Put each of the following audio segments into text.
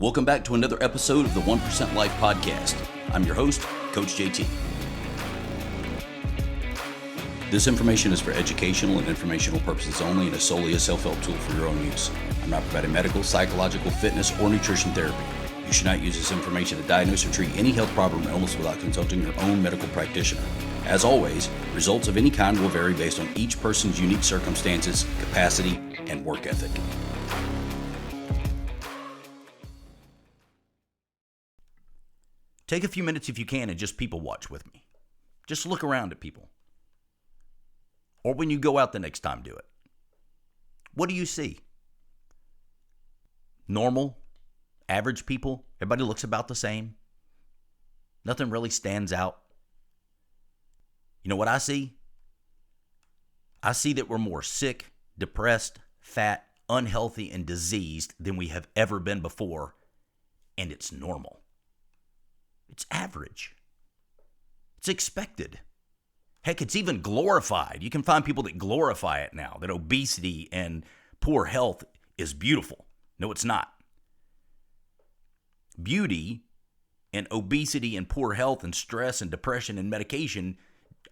Welcome back to another episode of the 1% Life Podcast. I'm your host, Coach JT. This information is for educational and informational purposes only and is solely a self-help tool for your own use. I'm not providing medical, psychological, fitness, or nutrition therapy. You should not use this information to diagnose or treat any health problem or illness without consulting your own medical practitioner. As always, results of any kind will vary based on each person's unique circumstances, capacity, and work ethic. Take a few minutes if you can and just people watch with me. Just look around at people. Or when you go out the next time, do it. What do you see? Normal, average people? Everybody looks about the same? Nothing really stands out? You know what I see? I see that we're more sick, depressed, fat, unhealthy, and diseased than we have ever been before, and it's normal. It's average. It's expected. Heck, it's even glorified. You can find people that glorify it now, that obesity and poor health is beautiful. No, it's not. Beauty and obesity and poor health and stress and depression and medication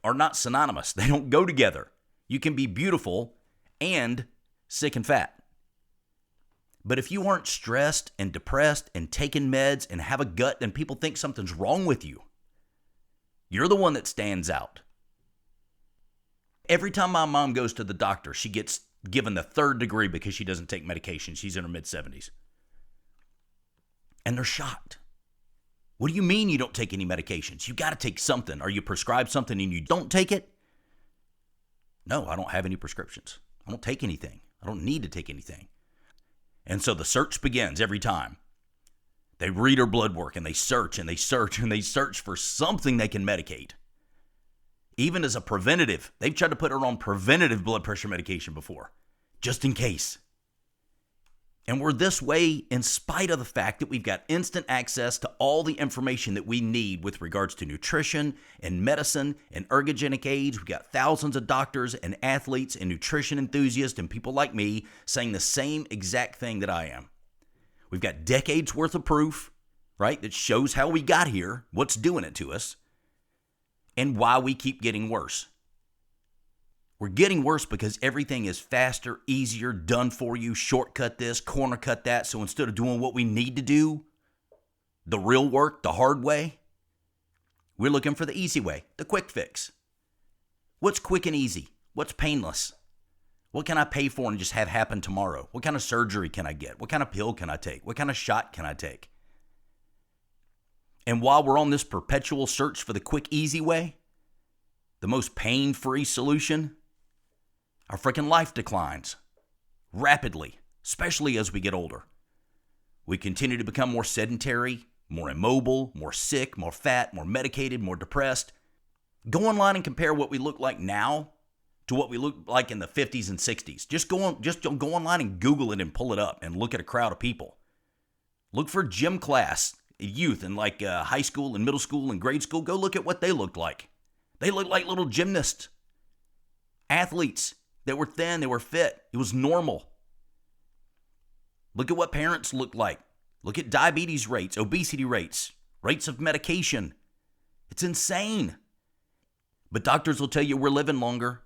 are not synonymous. They don't go together. You can be beautiful and sick and fat. But if you aren't stressed and depressed and taking meds and have a gut, then people think something's wrong with you. You're the one that stands out. Every time my mom goes to the doctor, she gets given the third degree because she doesn't take medication. She's in her mid-70s. And they're shocked. What do you mean you don't take any medications? You got to take something. Are you prescribed something and you don't take it? No, I don't have any prescriptions. I don't take anything. I don't need to take anything. And so the search begins every time. They read her blood work and they search and they search and they search for something they can medicate. Even as a preventative, they've tried to put her on preventative blood pressure medication before, just in case. And we're this way in spite of the fact that we've got instant access to all the information that we need with regards to nutrition and medicine and ergogenic aids. We've got thousands of doctors and athletes and nutrition enthusiasts and people like me saying the same exact thing that I am. We've got decades worth of proof, right, that shows how we got here, what's doing it to us, and why we keep getting worse. We're getting worse because everything is faster, easier, done for you, shortcut this, corner cut that. So instead of doing what we need to do, the real work, the hard way, we're looking for the easy way, the quick fix. What's quick and easy? What's painless? What can I pay for and just have happen tomorrow? What kind of surgery can I get? What kind of pill can I take? What kind of shot can I take? And while we're on this perpetual search for the quick, easy way, the most pain-free solution, our freaking life declines rapidly, especially as we get older. We continue to become more sedentary, more immobile, more sick, more fat, more medicated, more depressed. Go online and compare what we look like now to what we looked like in the 50s and 60s. Just go online and Google it and pull it up and look at a crowd of people. Look for gym class youth in like high school and middle school and grade school. Go look at what they looked like. They looked like little gymnasts, athletes. They were thin, they were fit. It was normal. Look at what parents look like. Look at diabetes rates, obesity rates, rates of medication. It's insane. But doctors will tell you we're living longer.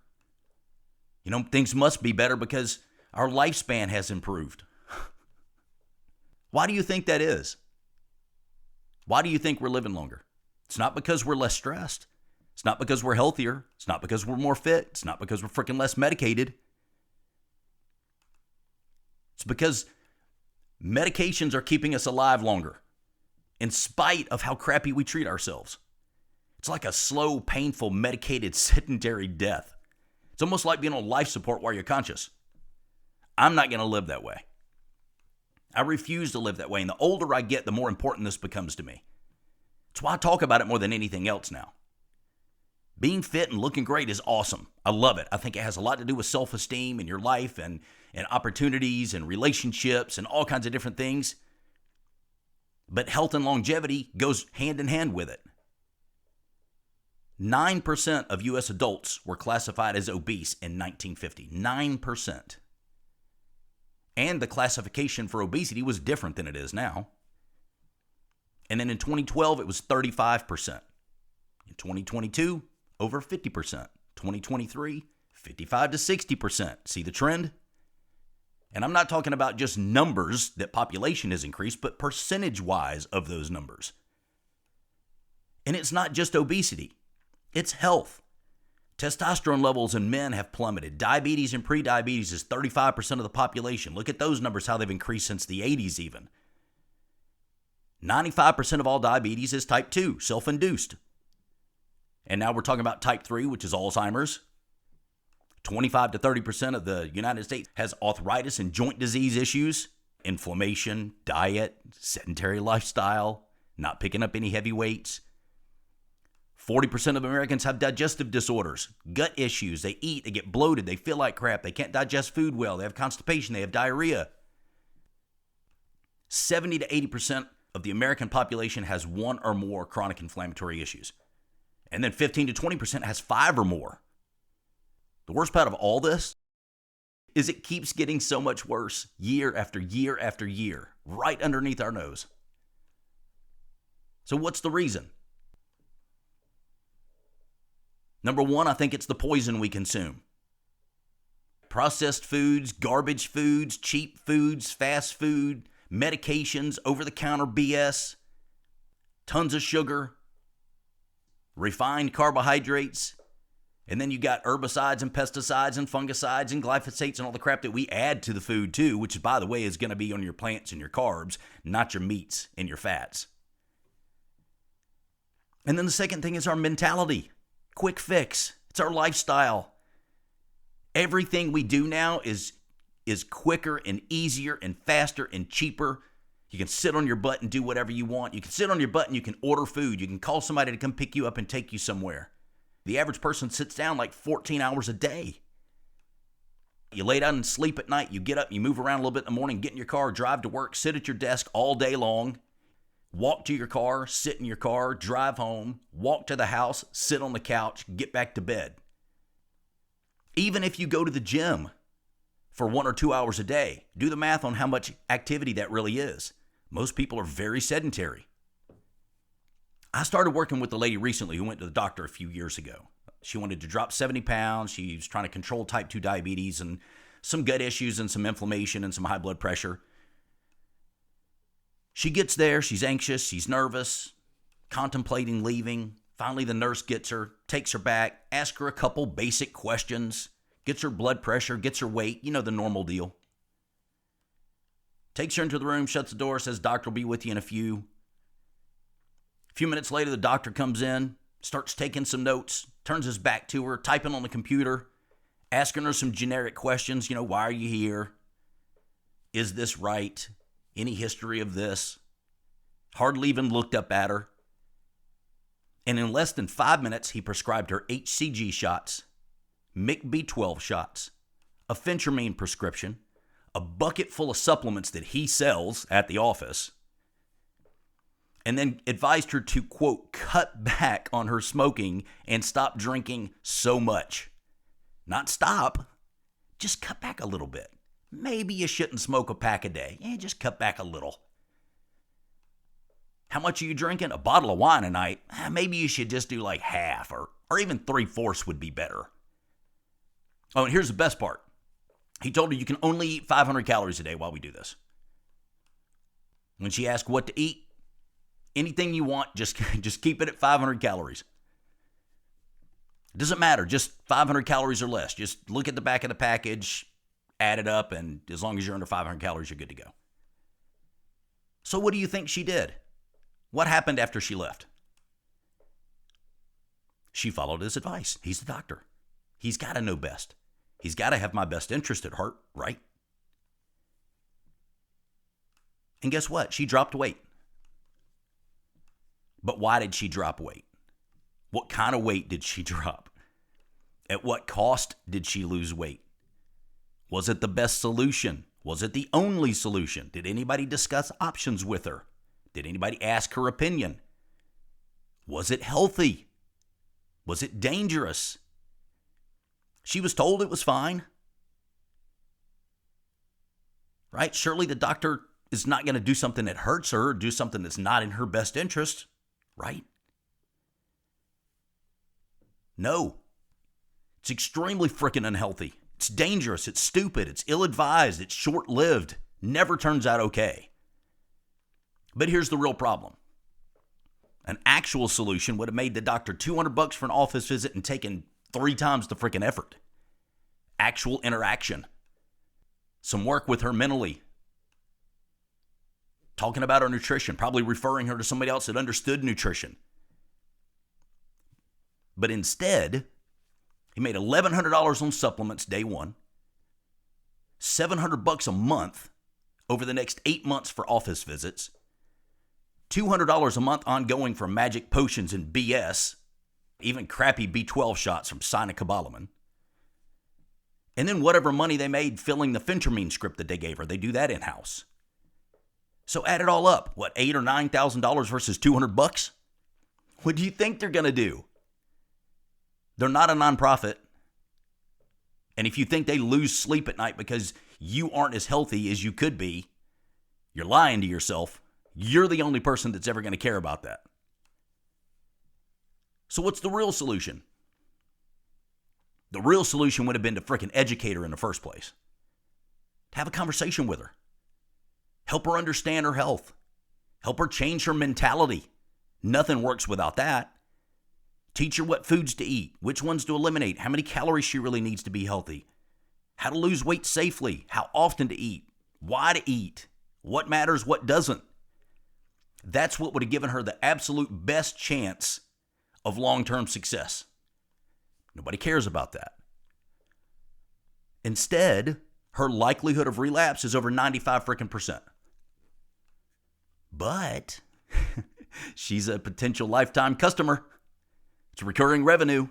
You know, things must be better because our lifespan has improved. Why do you think that is? Why do you think we're living longer? It's not because we're less stressed. It's not because we're healthier. It's not because we're more fit. It's not because we're freaking less medicated. It's because medications are keeping us alive longer in spite of how crappy we treat ourselves. It's like a slow, painful, medicated, sedentary death. It's almost like being on life support while you're conscious. I'm not going to live that way. I refuse to live that way. And the older I get, the more important this becomes to me. That's why I talk about it more than anything else now. Being fit and looking great is awesome. I love it. I think it has a lot to do with self-esteem in your life and opportunities and relationships and all kinds of different things. But health and longevity goes hand in hand with it. 9% of U.S. adults were classified as obese in 1950. 9%. And the classification for obesity was different than it is now. And then in 2012, it was 35%. In 2022, over 50%. 2023, 55 to 60%. See the trend? And I'm not talking about just numbers that population has increased, but percentage-wise of those numbers. And it's not just obesity. It's health. Testosterone levels in men have plummeted. Diabetes and prediabetes is 35% of the population. Look at those numbers, how they've increased since the 80s even. 95% of all diabetes is type 2, self-induced. And now we're talking about type 3, which is Alzheimer's. 25 to 30% of the United States has arthritis and joint disease issues, inflammation, diet, sedentary lifestyle, not picking up any heavy weights. 40% of Americans have digestive disorders, gut issues. They eat, they get bloated, they feel like crap, they can't digest food well, they have constipation, they have diarrhea. 70 to 80% of the American population has one or more chronic inflammatory issues. And then 15 to 20% has 5 or more. The worst part of all this is it keeps getting so much worse year after year after year, right underneath our nose. So what's the reason? Number one, I think it's the poison we consume. Processed foods, garbage foods, cheap foods, fast food, medications, over-the-counter BS, tons of sugar, refined carbohydrates, and then you got herbicides and pesticides and fungicides and glyphosates and all the crap that we add to the food too, which, by the way, is going to be on your plants and your carbs, not your meats and your fats. And then the second thing is our mentality. Quick fix. It's our lifestyle. Everything we do now is quicker and easier and faster and cheaper. You can sit on your butt and do whatever you want. You can sit on your butt and you can order food. You can call somebody to come pick you up and take you somewhere. The average person sits down like 14 hours a day. You lay down and sleep at night. You get up, you move around a little bit in the morning, get in your car, drive to work, sit at your desk all day long, walk to your car, sit in your car, drive home, walk to the house, sit on the couch, get back to bed. Even if you go to the gym for 1 or 2 hours a day, do the math on how much activity that really is. Most people are very sedentary. I started working with a lady recently who went to the doctor a few years ago. She wanted to drop 70 pounds. She was trying to control type 2 diabetes and some gut issues and some inflammation and some high blood pressure. She gets there. She's anxious. She's nervous, contemplating leaving. Finally, the nurse gets her, takes her back, asks her a couple basic questions, gets her blood pressure, gets her weight, you know, the normal deal. Takes her into the room, shuts the door, says, "Doctor will be with you in a few." A few minutes later, the doctor comes in, starts taking some notes, turns his back to her, typing on the computer, asking her some generic questions. You know, why are you here? Is this right? Any history of this? Hardly even looked up at her. And in less than 5 minutes, he prescribed her HCG shots, MIC-B12 shots, a phentermine prescription, a bucket full of supplements that he sells at the office, and then advised her to, quote, cut back on her smoking and stop drinking so much. Not stop, just cut back a little bit. Maybe you shouldn't smoke a pack a day. Yeah, just cut back a little. How much are you drinking? A bottle of wine a night? Maybe you should just do like half or even 3/4 would be better. Oh, and here's the best part. He told her you can only eat 500 calories a day while we do this. When she asked what to eat, anything you want, just keep it at 500 calories. It doesn't matter, just 500 calories or less. Just look at the back of the package, add it up, and as long as you're under 500 calories, you're good to go. So what do you think she did? What happened after she left? She followed his advice. He's the doctor. He's got to know best. He's got to have my best interest at heart, right? And guess what? She dropped weight. But why did she drop weight? What kind of weight did she drop? At what cost did she lose weight? Was it the best solution? Was it the only solution? Did anybody discuss options with her? Did anybody ask her opinion? Was it healthy? Was it dangerous? She was told it was fine. Right? Surely the doctor is not going to do something that hurts her or do something that's not in her best interest, right? No. It's extremely freaking unhealthy. It's dangerous. It's stupid. It's ill-advised. It's short-lived. Never turns out okay. But here's the real problem. An actual solution would have made the doctor $200 for an office visit and taken 3 times the freaking effort. Actual interaction. Some work with her mentally. Talking about her nutrition. Probably referring her to somebody else that understood nutrition. But instead, he made $1,100 on supplements day one. $700 a month over the next 8 months for office visits. $200 a month ongoing for magic potions and BS, even crappy B12 shots from Cyanocobalamin. And then whatever money they made filling the phentermine script that they gave her, they do that in-house. So add it all up, what, $8,000 or $9,000 versus $200? What do you think they're going to do? They're not a nonprofit. And if you think they lose sleep at night because you aren't as healthy as you could be, you're lying to yourself. You're the only person that's ever going to care about that. So what's the real solution? The real solution would have been to frickin' educate her in the first place. To have a conversation with her. Help her understand her health. Help her change her mentality. Nothing works without that. Teach her what foods to eat, which ones to eliminate, how many calories she really needs to be healthy, how to lose weight safely, how often to eat, why to eat, what matters, what doesn't. That's what would have given her the absolute best chance of long-term success. Nobody cares about that. Instead, her likelihood of relapse is over 95%. But she's a potential lifetime customer. It's recurring revenue.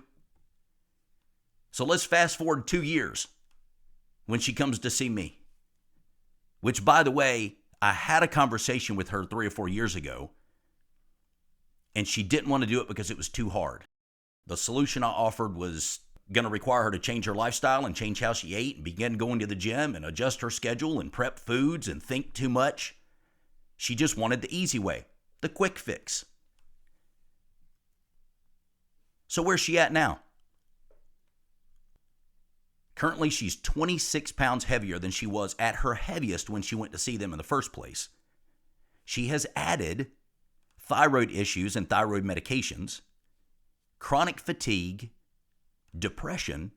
So let's fast forward 2 years when she comes to see me. Which, by the way, I had a conversation with her 3 or 4 years ago, and she didn't want to do it because it was too hard. The solution I offered was going to require her to change her lifestyle and change how she ate and begin going to the gym and adjust her schedule and prep foods and think too much. She just wanted the easy way, the quick fix. So where's she at now? Currently, she's 26 pounds heavier than she was at her heaviest when she went to see them in the first place. She has added thyroid issues and thyroid medications, chronic fatigue, depression,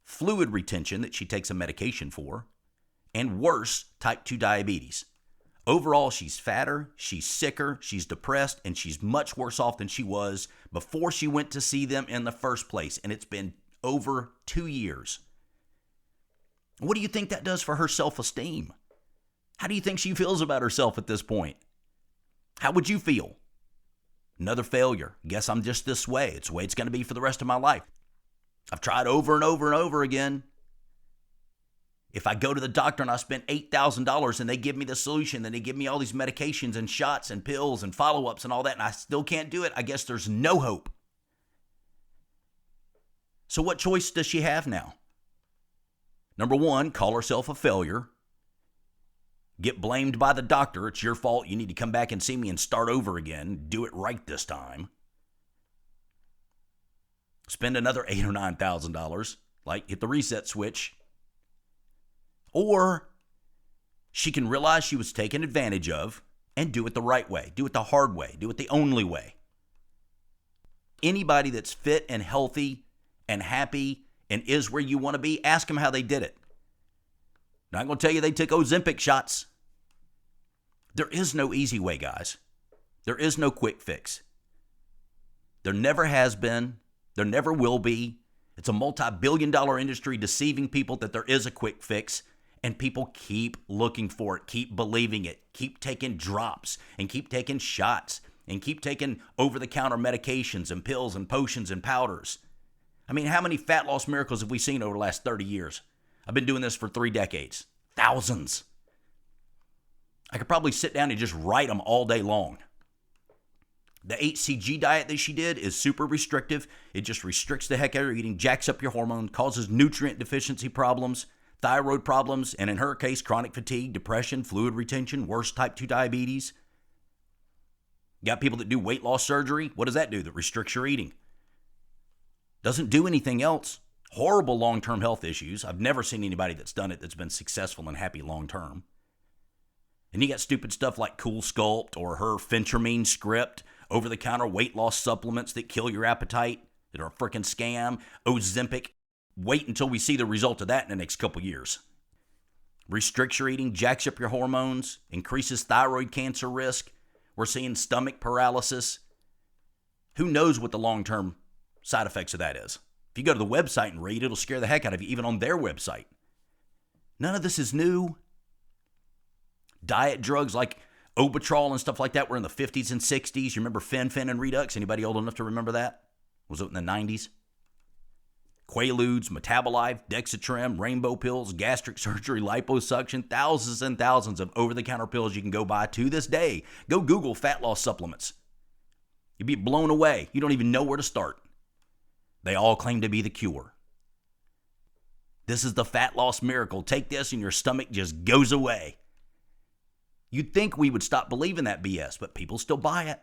fluid retention that she takes a medication for, and worse, type 2 diabetes. Overall, she's fatter, she's sicker, she's depressed, and she's much worse off than she was before she went to see them in the first place. And it's been over 2 years. What do you think that does for her self-esteem? How do you think she feels about herself at this point? How would you feel? Another failure. Guess I'm just this way. It's the way it's going to be for the rest of my life. I've tried over and over and over again. If I go to the doctor and I spend $8,000 and they give me the solution, then they give me all these medications and shots and pills and follow-ups and all that, and I still can't do it, I guess there's no hope. So what choice does she have now? Number one, call herself a failure. Get blamed by the doctor. It's your fault. You need to come back and see me and start over again. Do it right this time. Spend another $8,000 or $9,000. Like, hit the reset switch. Or she can realize she was taken advantage of and do it the right way. Do it the hard way. Do it the only way. Anybody that's fit and healthy and happy and is where you want to be, ask them how they did it. Not going to tell you they took Ozempic shots. There is no easy way, guys. There is no quick fix. There never has been. There never will be. It's a multi-billion-dollar industry deceiving people that there is a quick fix, and people keep looking for it, keep believing it, keep taking drops, and keep taking shots, and keep taking over-the-counter medications and pills and potions and powders. I mean, how many fat loss miracles have we seen over the last 30 years? I've been doing this for 3 decades. Thousands. I could probably sit down and just write them all day long. The HCG diet that she did is super restrictive. It just restricts the heck out of your eating, jacks up your hormone, causes nutrient deficiency problems, thyroid problems, and in her case, chronic fatigue, depression, fluid retention, worse type 2 diabetes. You got people that do weight loss surgery. What does that do? That restricts your eating. Doesn't do anything else. Horrible long-term health issues. I've never seen anybody that's done it that's been successful and happy long-term. And you got stupid stuff like Cool Sculpt or her phentermine script, over-the-counter weight loss supplements that kill your appetite, that are a freaking scam, Ozempic. Wait until we see the result of that in the next couple years. Restricts your eating, jacks up your hormones, increases thyroid cancer risk. We're seeing stomach paralysis. Who knows what the long-term side effects of that is? If you go to the website and read, it'll scare the heck out of you, even on their website. None of this is new. Diet drugs like Obitrol and stuff like that were in the 50s and 60s. You remember Fen and Redux? Anybody old enough to remember that? Was it in the 90s? Quaaludes, Metabolife, Dexatrim, rainbow pills, gastric surgery, liposuction, thousands and thousands of over-the-counter pills you can go buy to this day. Go Google fat loss supplements. You'd be blown away. You don't even know where to start. They all claim to be the cure. This is the fat loss miracle. Take this and your stomach just goes away. You'd think we would stop believing that BS, but people still buy it.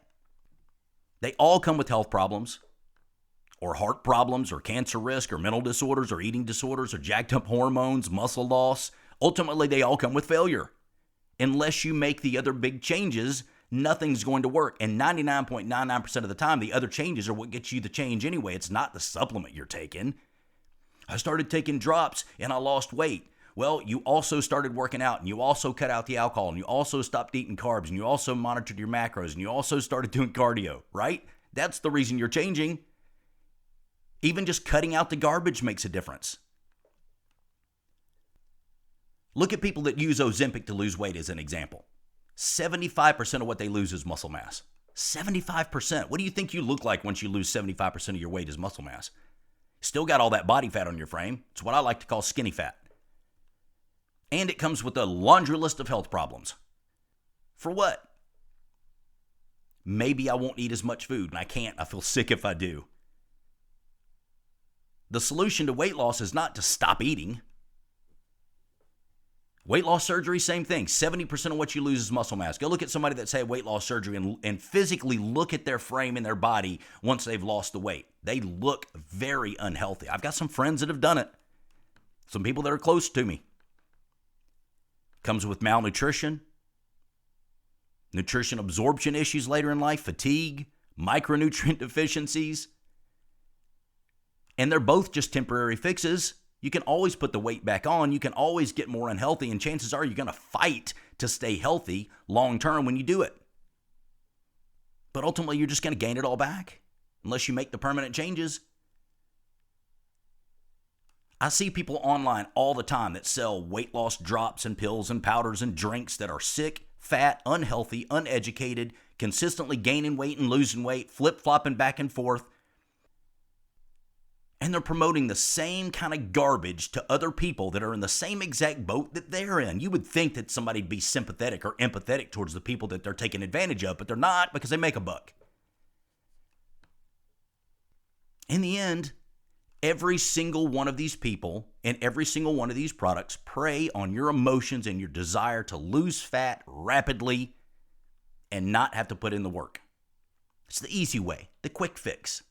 They all come with health problems, or heart problems, or cancer risk, or mental disorders, or eating disorders, or jacked up hormones, muscle loss. Ultimately, they all come with failure. Unless you make the other big changes, nothing's going to work. And 99.99% of the time, the other changes are what gets you the change anyway. It's not the supplement you're taking. I started taking drops and I lost weight. Well, you also started working out, and you also cut out the alcohol, and you also stopped eating carbs, and you also monitored your macros, and you also started doing cardio, right? That's the reason you're changing. Even just cutting out the garbage makes a difference. Look at people that use Ozempic to lose weight as an example. 75% of what they lose is muscle mass. 75%. What do you think you look like once you lose 75% of your weight as muscle mass? Still got all that body fat on your frame. It's what I like to call skinny fat. And it comes with a laundry list of health problems. For what? Maybe I won't eat as much food, and I can't. I feel sick if I do. The solution to weight loss is not to stop eating. Weight loss surgery, same thing. 70% of what you lose is muscle mass. Go look at somebody that's had weight loss surgery and physically look at their frame and their body once they've lost the weight. They look very unhealthy. I've got some friends that have done it. Some people that are close to me. Comes with malnutrition, nutrition absorption issues later in life, fatigue, micronutrient deficiencies. And they're both just temporary fixes. You can always put the weight back on. You can always get more unhealthy, and chances are you're going to fight to stay healthy long term when you do it. But ultimately, you're just going to gain it all back unless you make the permanent changes. I see people online all the time that sell weight loss drops and pills and powders and drinks that are sick, fat, unhealthy, uneducated, consistently gaining weight and losing weight, flip-flopping back and forth. And they're promoting the same kind of garbage to other people that are in the same exact boat that they're in. You would think that somebody'd be sympathetic or empathetic towards the people that they're taking advantage of, but they're not because they make a buck. In the end, every single one of these people and every single one of these products prey on your emotions and your desire to lose fat rapidly and not have to put in the work. It's the easy way, the quick fix.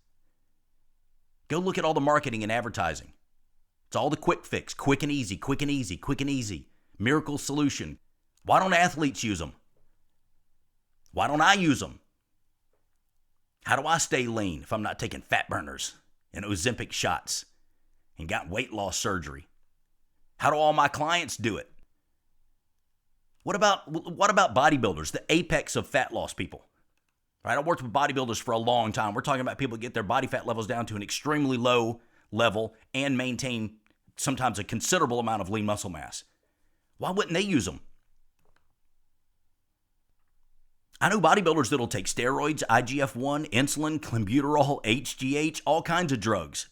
Go look at all the marketing and advertising. It's all the quick fix, quick and easy, quick and easy, quick and easy. Miracle solution. Why don't athletes use them? Why don't I use them? How do I stay lean if I'm not taking fat burners and Ozempic shots and got weight loss surgery? How do all my clients do it? What about bodybuilders, the apex of fat loss people? Right, I worked with bodybuilders for a long time. We're talking about people that get their body fat levels down to an extremely low level and maintain sometimes a considerable amount of lean muscle mass. Why wouldn't they use them? I know bodybuilders that'll take steroids, IGF-1, insulin, clenbuterol, HGH, all kinds of drugs.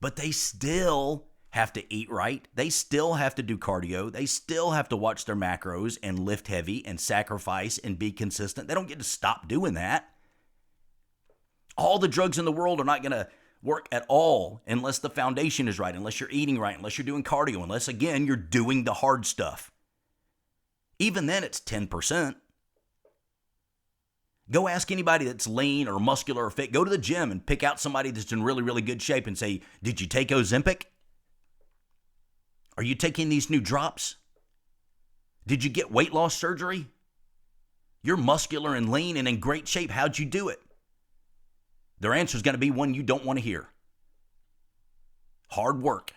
But they still have to eat right. They still have to do cardio. They still have to watch their macros and lift heavy and sacrifice and be consistent. They don't get to stop doing that. All the drugs in the world are not going to work at all unless the foundation is right, unless you're eating right, unless you're doing cardio, unless, again, you're doing the hard stuff. Even then, it's 10%. Go ask anybody that's lean or muscular or fit. Go to the gym and pick out somebody that's in really, really good shape and say, did you take Ozempic? Are you taking these new drops? Did you get weight loss surgery? You're muscular and lean and in great shape. How'd you do it? Their answer is going to be one you don't want to hear. Hard work.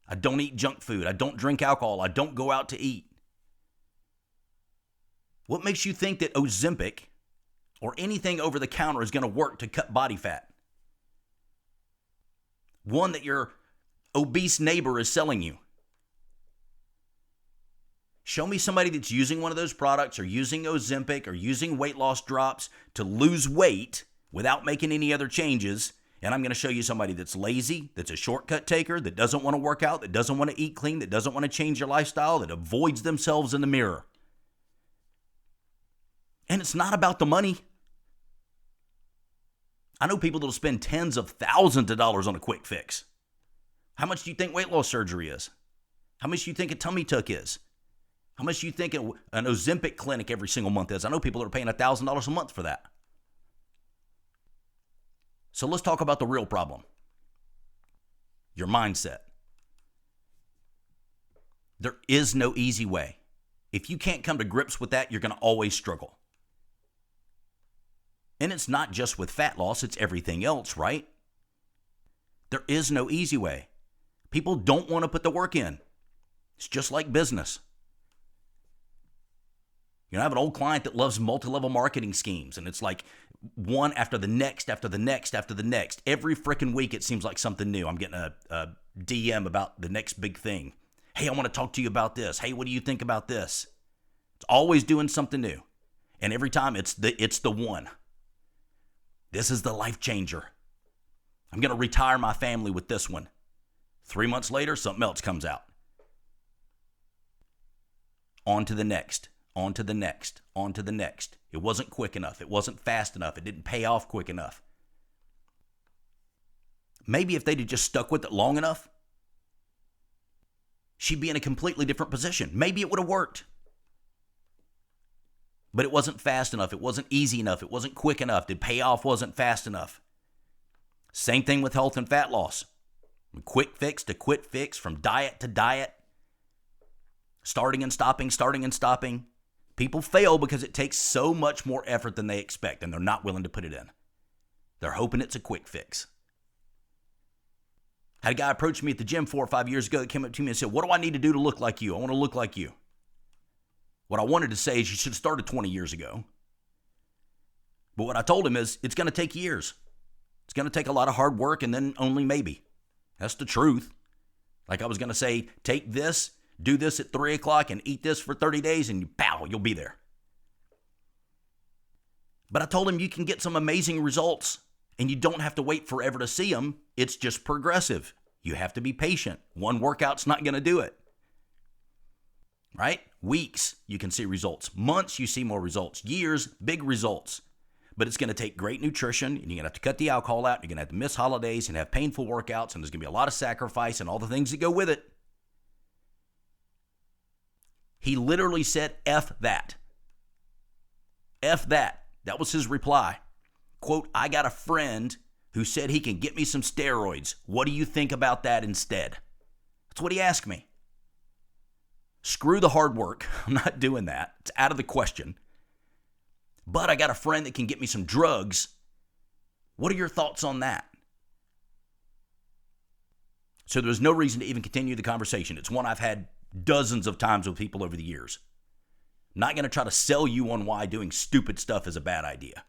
I don't eat junk food. I don't drink alcohol. I don't go out to eat. What makes you think that Ozempic or anything over the counter is going to work to cut body fat? One that your obese neighbor is selling you. Show me somebody that's using one of those products or using Ozempic or using weight loss drops to lose weight without making any other changes, and I'm going to show you somebody that's lazy, that's a shortcut taker, that doesn't want to work out, that doesn't want to eat clean, that doesn't want to change their lifestyle, that avoids themselves in the mirror. And it's not about the money. I know people that will spend tens of thousands of dollars on a quick fix. How much do you think weight loss surgery is? How much do you think a tummy tuck is? How much do you think an Ozempic clinic every single month is? I know people that are paying $1,000 a month for that. So let's talk about the real problem. Your mindset. There is no easy way. If you can't come to grips with that, you're going to always struggle. And it's not just with fat loss, it's everything else, right? There is no easy way. People don't want to put the work in. It's just like business. You know, I have an old client that loves multi-level marketing schemes, and it's like one after the next, after the next, after the next. Every freaking week, it seems like something new. I'm getting a DM about the next big thing. Hey, I want to talk to you about this. Hey, what do you think about this? It's always doing something new. And every time, it's the one. This is the life changer. I'm going to retire my family with this one. 3 months later, something else comes out. On to the next. On to the next, on to the next. It wasn't quick enough. It wasn't fast enough. It didn't pay off quick enough. Maybe if they'd have just stuck with it long enough, she'd be in a completely different position. Maybe it would have worked. But it wasn't fast enough. It wasn't easy enough. It wasn't quick enough. The payoff wasn't fast enough. Same thing with health and fat loss. From quick fix to quit fix, from diet to diet. Starting and stopping, starting and stopping. People fail because it takes so much more effort than they expect, and they're not willing to put it in. They're hoping it's a quick fix. I had a guy approach me at the gym 4 or 5 years ago that came up to me and said, what do I need to do to look like you? I want to look like you. What I wanted to say is you should have started 20 years ago. But what I told him is it's going to take years. It's going to take a lot of hard work and then only maybe. That's the truth. Like I was going to say, take this, do this at 3 o'clock and eat this for 30 days and pow, you'll be there. But I told him you can get some amazing results and you don't have to wait forever to see them. It's just progressive. You have to be patient. One workout's not going to do it. Right? Weeks, you can see results. Months, you see more results. Years, big results. But it's going to take great nutrition, and you're going to have to cut the alcohol out. You're going to have to miss holidays and have painful workouts, and there's going to be a lot of sacrifice and all the things that go with it. He literally said, F that. F that. That was his reply. Quote, I got a friend who said he can get me some steroids. What do you think about that instead? That's what he asked me. Screw the hard work. I'm not doing that. It's out of the question. But I got a friend that can get me some drugs. What are your thoughts on that? So there's no reason to even continue the conversation. It's one I've had dozens of times with people over the years. I'm not going to try to sell you on why doing stupid stuff is a bad idea.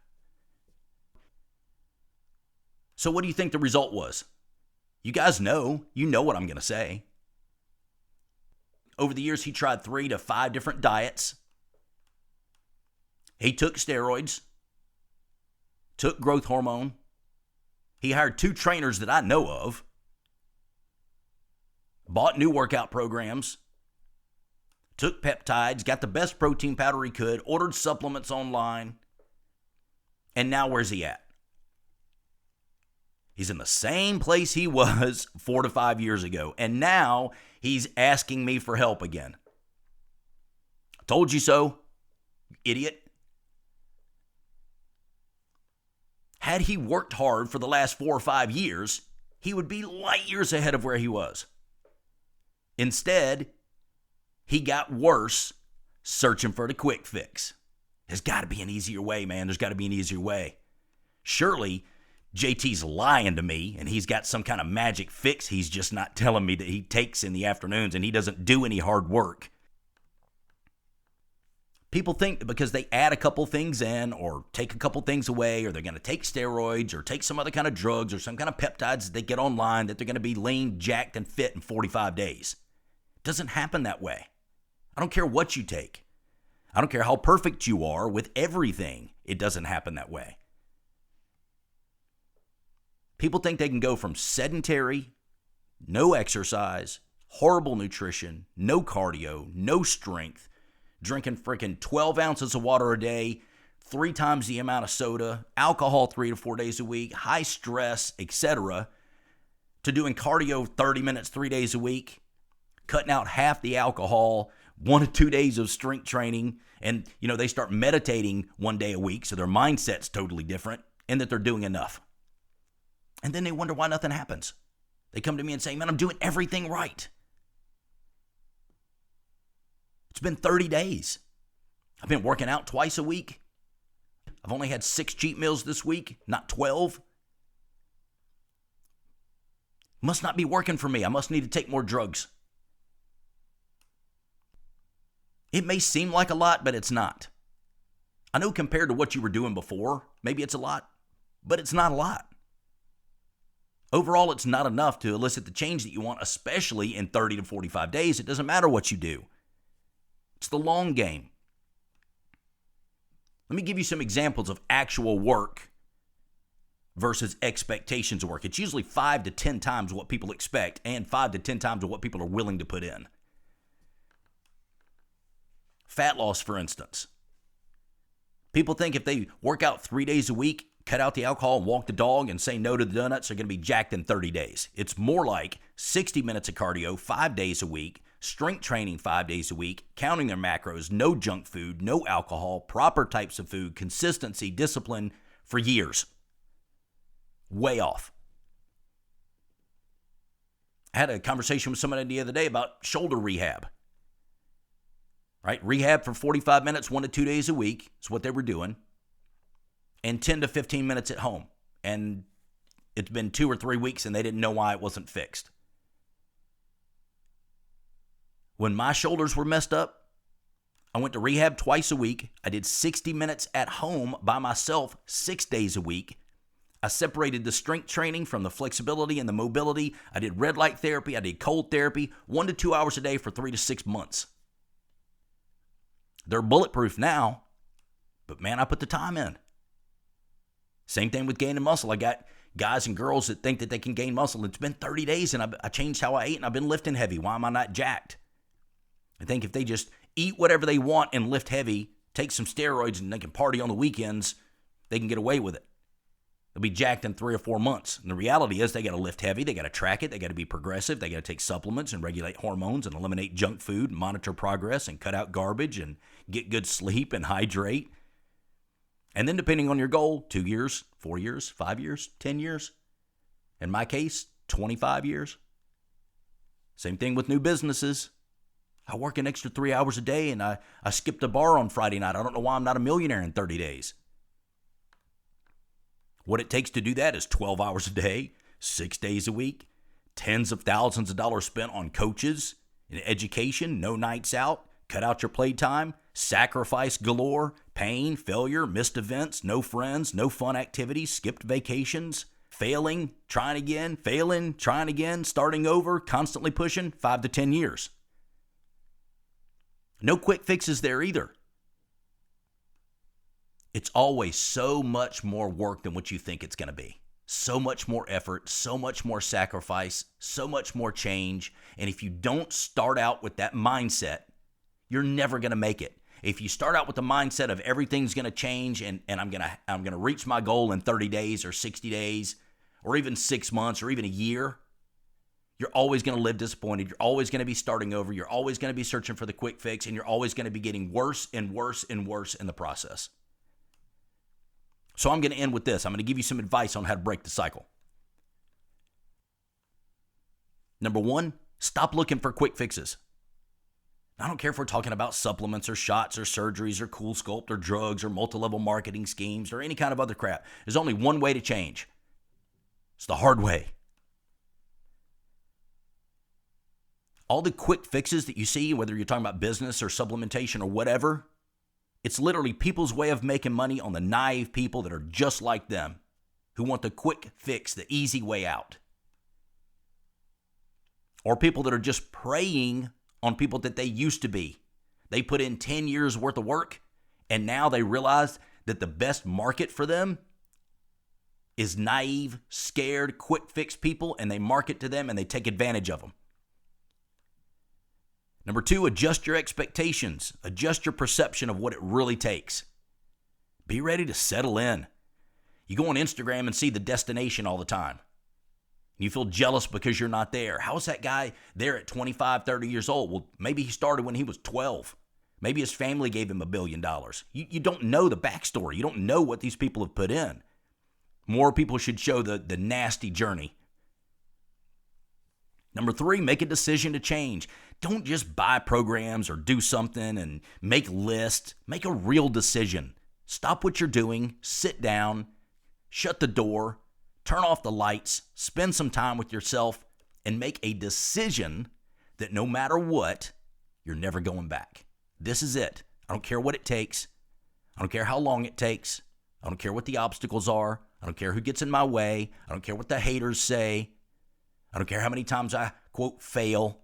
So what do you think the result was? You guys know. You know what I'm going to say. Over the years, he tried 3 to 5 different diets. He took steroids, took growth hormone. He hired 2 trainers that I know of, bought new workout programs, took peptides, got the best protein powder he could, ordered supplements online, and now where's he at? He's in the same place he was 4 to 5 years ago. And now he's asking me for help again. I told you so, you idiot. Had he worked hard for the last 4 or 5 years, he would be light years ahead of where he was. Instead, he got worse searching for the quick fix. There's got to be an easier way, man. There's got to be an easier way. Surely, JT's lying to me, and he's got some kind of magic fix he's just not telling me that he takes in the afternoons, and he doesn't do any hard work. People think that because they add a couple things in or take a couple things away, or they're going to take steroids or take some other kind of drugs or some kind of peptides that they get online, that they're going to be lean, jacked, and fit in 45 days. It doesn't happen that way. I don't care what you take. I don't care how perfect you are with everything. It doesn't happen that way. People think they can go from sedentary, no exercise, horrible nutrition, no cardio, no strength, drinking freaking 12 ounces of water a day, 3 times the amount of soda, alcohol 3 to 4 days a week, high stress, etc., to doing cardio 30 minutes 3 days a week, cutting out half the alcohol, 1 to 2 days of strength training, and they start meditating 1 day a week, so their mindset's totally different, and that they're doing enough. And then they wonder why nothing happens. They come to me and say, man, I'm doing everything right. It's been 30 days. I've been working out twice a week. I've only had 6 cheat meals this week, not 12. Must not be working for me. I must need to take more drugs. It may seem like a lot, but it's not. I know compared to what you were doing before, maybe it's a lot, but it's not a lot. Overall, it's not enough to elicit the change that you want, especially in 30 to 45 days. It doesn't matter what you do. It's the long game. Let me give you some examples of actual work versus expectations of work. It's usually 5 to 10 times what people expect and 5 to 10 times of what people are willing to put in. Fat loss, for instance. People think if they work out 3 days a week, cut out the alcohol and walk the dog and say no to the donuts, they're going to be jacked in 30 days. It's more like 60 minutes of cardio 5 days a week, strength training 5 days a week, counting their macros, no junk food, no alcohol, proper types of food, consistency, discipline for years. Way off. I had a conversation with somebody the other day about shoulder rehab. Right? Rehab for 45 minutes, 1 to 2 days a week is what they were doing. And 10 to 15 minutes at home. And it's been 2 or 3 weeks and they didn't know why it wasn't fixed. When my shoulders were messed up, I went to rehab twice a week. I did 60 minutes at home by myself 6 days a week. I separated the strength training from the flexibility and the mobility. I did red light therapy. I did cold therapy, 1 to 2 hours a day for 3 to 6 months. They're bulletproof now, but man, I put the time in. Same thing with gaining muscle. I got guys and girls that think that they can gain muscle. It's been 30 days and I changed how I ate and I've been lifting heavy. Why am I not jacked? I think if they just eat whatever they want and lift heavy, take some steroids and they can party on the weekends, they can get away with it. They'll be jacked in 3 or 4 months. And the reality is they got to lift heavy. They got to track it. They got to be progressive. They got to take supplements and regulate hormones and eliminate junk food and monitor progress and cut out garbage and get good sleep and hydrate. And then depending on your goal, 2 years, 4 years, 5 years, 10 years. In my case, 25 years. Same thing with new businesses. I work an extra 3 hours a day and I skipped a bar on Friday night. I don't know why I'm not a millionaire in 30 days. What it takes to do that is 12 hours a day, 6 days a week, tens of thousands of dollars spent on coaches and education, no nights out, cut out your playtime, sacrifice galore, pain, failure, missed events, no friends, no fun activities, skipped vacations, failing, trying again, failing, trying again, starting over, constantly pushing, 5 to 10 years. No quick fixes there either. It's always so much more work than what you think it's going to be. So much more effort, so much more sacrifice, so much more change. And if you don't start out with that mindset, you're never going to make it. If you start out with the mindset of everything's going to change and I'm going to reach my goal in 30 days or 60 days or even 6 months or even a year, you're always going to live disappointed. You're always going to be starting over. You're always going to be searching for the quick fix, and you're always going to be getting worse and worse and worse in the process. So I'm going to end with this. I'm going to give you some advice on how to break the cycle. Number one, stop looking for quick fixes. I don't care if we're talking about supplements or shots or surgeries or cool sculpt or drugs or multi-level marketing schemes or any kind of other crap. There's only one way to change. It's the hard way. All the quick fixes that you see, whether you're talking about business or supplementation or whatever, it's literally people's way of making money on the naive people that are just like them, who want the quick fix, the easy way out. Or people that are just preying on people that they used to be. They put in 10 years worth of work, and now they realize that the best market for them is naive, scared, quick fix people, and they market to them and they take advantage of them. Number two, adjust your expectations. Adjust your perception of what it really takes. Be ready to settle in. You go on Instagram and see the destination all the time. You feel jealous because you're not there. How is that guy there at 25, 30 years old? Well, maybe he started when he was 12. Maybe his family gave him $1 billion. You don't know the backstory. You don't know what these people have put in. More people should show the nasty journey. Number three, make a decision to change. Don't just buy programs or do something and make lists. Make a real decision. Stop what you're doing, sit down, shut the door, turn off the lights, spend some time with yourself, and make a decision that no matter what, you're never going back. This is it. I don't care what it takes. I don't care how long it takes. I don't care what the obstacles are. I don't care who gets in my way. I don't care what the haters say. I don't care how many times I, quote, fail.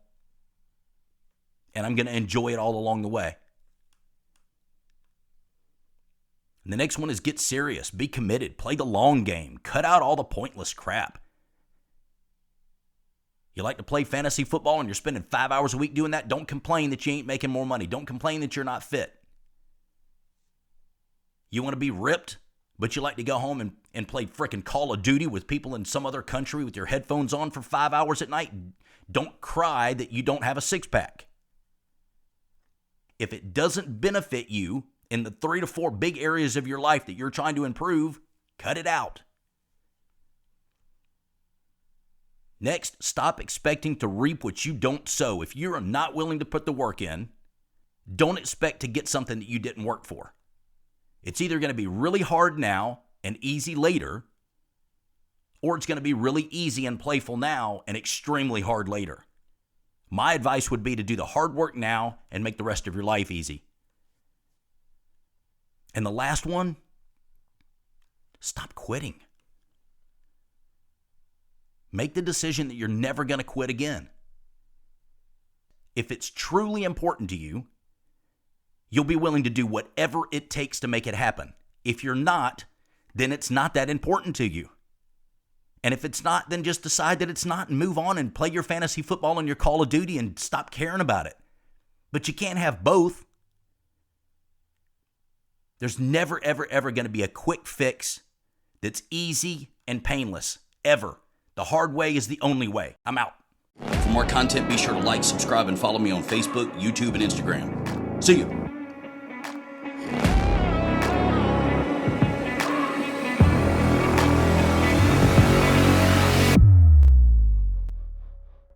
And I'm going to enjoy it all along the way. And the next one is get serious. Be committed. Play the long game. Cut out all the pointless crap. You like to play fantasy football and you're spending 5 hours a week doing that? Don't complain that you ain't making more money. Don't complain that you're not fit. You want to be ripped, but you like to go home and play frickin' Call of Duty with people in some other country with your headphones on for 5 hours at night? Don't cry that you don't have a six-pack. If it doesn't benefit you in the 3 to 4 big areas of your life that you're trying to improve, cut it out. Next, stop expecting to reap what you don't sow. If you're not willing to put the work in, don't expect to get something that you didn't work for. It's either going to be really hard now and easy later, or it's going to be really easy and playful now and extremely hard later. My advice would be to do the hard work now and make the rest of your life easy. And the last one, stop quitting. Make the decision that you're never going to quit again. If it's truly important to you, you'll be willing to do whatever it takes to make it happen. If you're not, then it's not that important to you. And if it's not, then just decide that it's not and move on and play your fantasy football and your Call of Duty and stop caring about it. But you can't have both. There's never, ever, ever going to be a quick fix that's easy and painless, ever. The hard way is the only way. I'm out. For more content, be sure to like, subscribe, and follow me on Facebook, YouTube, and Instagram. See you.